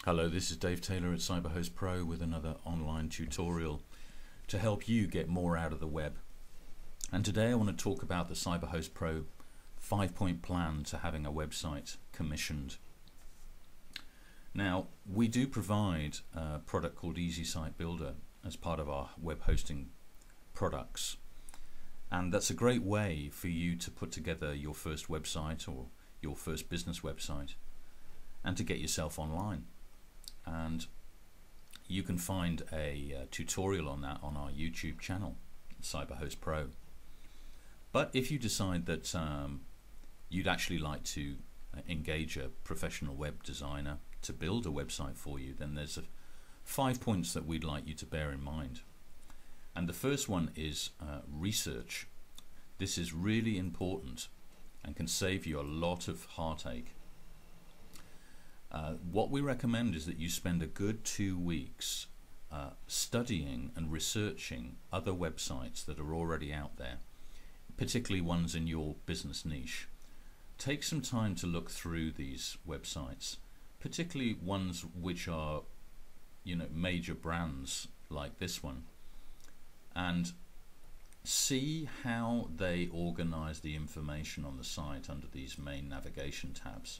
Hello, this is Dave Taylor at CyberHost Pro with another online tutorial to help you get more out of the web. And today I want to talk about the CyberHost Pro 5-point plan to having a website commissioned. Now, we do provide a product called Easy Site Builder as part of our web hosting products. And that's a great way for you to put together your first website or your first business website and to get yourself online. And you can find a tutorial on that on our YouTube channel, CyberHost Pro. But if you decide that you'd actually like to engage a professional web designer to build a website for you, then there's 5 points that we'd like you to bear in mind. And the first one is research. This is really important and can save you a lot of heartache. What we recommend is that you spend a good 2 weeks studying and researching other websites that are already out there, particularly ones in your business niche. Take some time to look through these websites, particularly ones which are, major brands like this one, and see how they organize the information on the site under these main navigation tabs.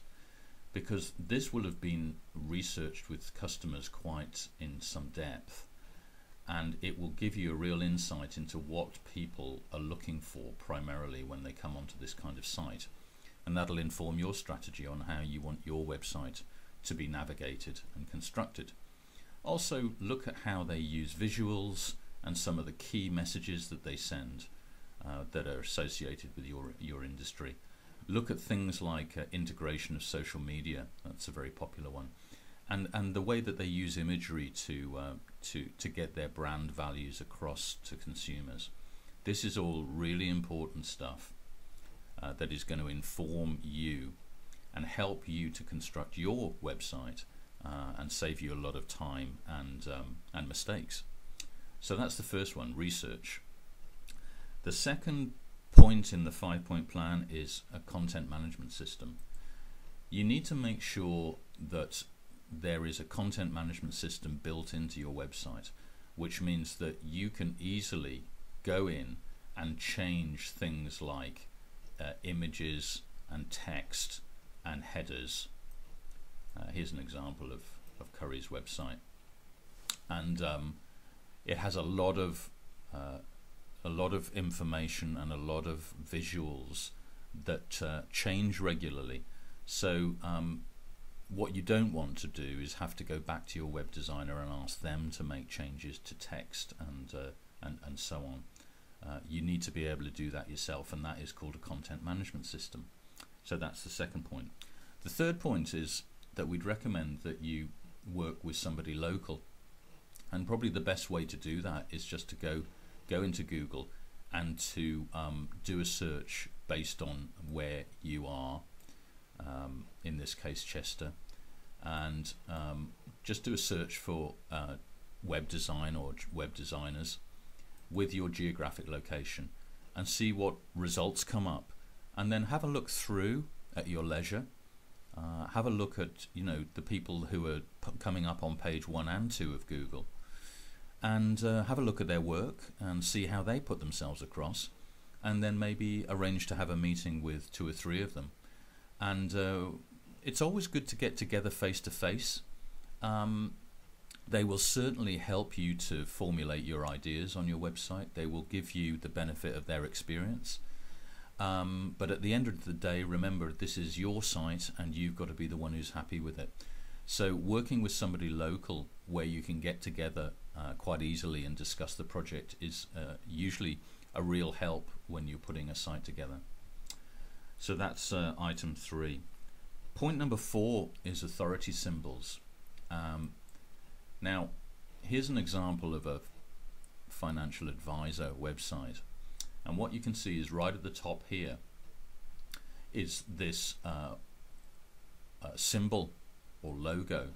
Because this will have been researched with customers quite in some depth, and it will give you a real insight into what people are looking for primarily when they come onto this kind of site, and that'll inform your strategy on how you want your website to be navigated and constructed. Also, look at how they use visuals and some of the key messages that they send that are associated with your industry. Look at things like integration of social media. That's a very popular one, and the way that they use imagery to get their brand values across to consumers. This is all really important stuff that is going to inform you and help you to construct your website and save you a lot of time and mistakes. So that's the first one, research. The second point in the 5-point plan is a content management system. You need to make sure that there is a content management system built into your website, which means that you can easily go in and change things like images and text and headers. Here's an example of Curry's website, and it has a lot of information and a lot of visuals that change regularly. So what you don't want to do is have to go back to your web designer and ask them to make changes to text and so on. You need to be able to do that yourself, and that is called a content management system. So that's the second point. The third point is that we'd recommend that you work with somebody local, and probably the best way to do that is just to go into Google and to do a search based on where you are, in this case Chester, and just do a search for web design or web designers with your geographic location and see what results come up, and then have a look through at your leisure. Have a look at the people who are coming up on page 1 and 2 of Google, and have a look at their work and see how they put themselves across, and then maybe arrange to have a meeting with 2 or 3 of them. And it's always good to get together face to face. They will certainly help you to formulate your ideas on your website. They will give you the benefit of their experience. But at the end of the day, remember, this is your site and you've got to be the one who's happy with it. So working with somebody local where you can get together quite easily and discuss the project is usually a real help when you're putting a site together. So that's item 3. Point number 4 is authority symbols. Now, here's an example of a financial advisor website, and what you can see is right at the top here is this symbol or logo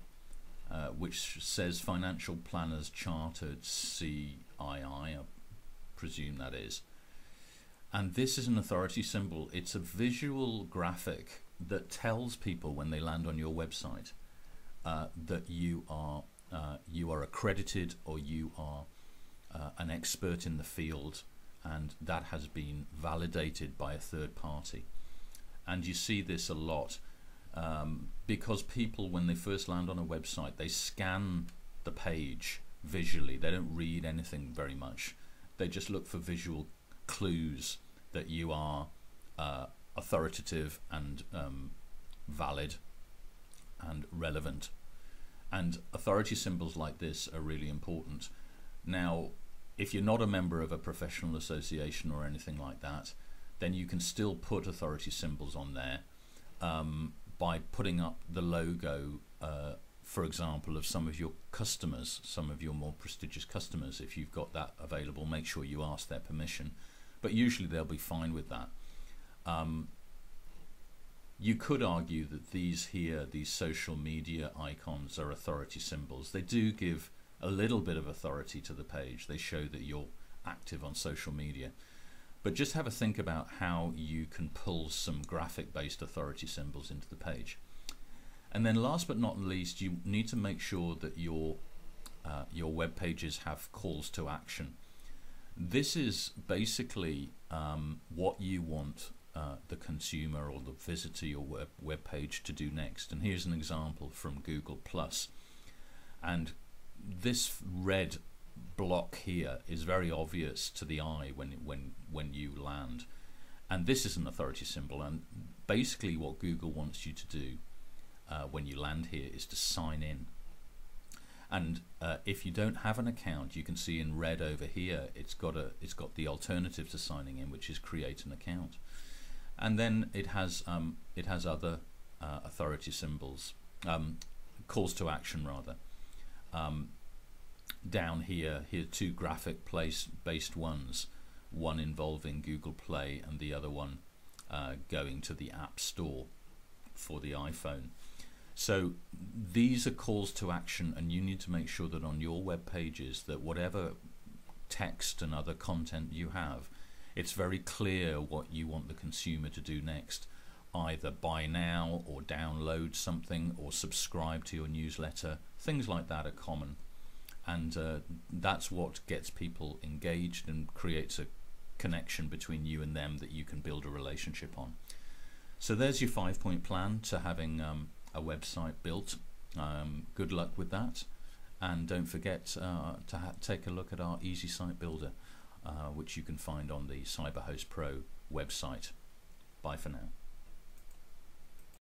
which says Financial Planners Chartered CII, I presume that is. And this is an authority symbol. It's a visual graphic that tells people when they land on your website that you are accredited, or you are an expert in the field, and that has been validated by a third party. And you see this a lot because people, when they first land on a website, they scan the page visually. They don't read anything very much. They just look for visual clues that you are authoritative and valid and relevant. And authority symbols like this are really important. Now, if you're not a member of a professional association or anything like that, then you can still put authority symbols on there by putting up the logo, for example, of some of your customers, some of your more prestigious customers. If you've got that available, make sure you ask their permission, but usually they'll be fine with that. You could argue that these social media icons are authority symbols. They do give a little bit of authority to the page. They show that you're active on social media. But just have a think about how you can pull some graphic-based authority symbols into the page. And then last but not least, you need to make sure that your web pages have calls to action. This is basically what you want the consumer or the visitor to your web page to do next. And here's an example from Google+. And this red block here is very obvious to the eye when you land. And this is an authority symbol. And basically what Google wants you to do when you land here is to sign in. And if you don't have an account, you can see in red over here, it's got the alternative to signing in, which is create an account. And then it has other authority symbols, calls to action rather. Down here are two graphic based ones, one involving Google Play and the other one going to the App Store for the iPhone. So these are calls to action, and you need to make sure that on your web pages, that whatever text and other content you have, it's very clear what you want the consumer to do next. Either buy now, or download something, or subscribe to your newsletter. Things like that are common. And that's what gets people engaged and creates a connection between you and them that you can build a relationship on. So there's your 5-point plan to having a website built. Good luck with that. And don't forget to take a look at our Easy Site Builder, which you can find on the CyberHost Pro website. Bye for now.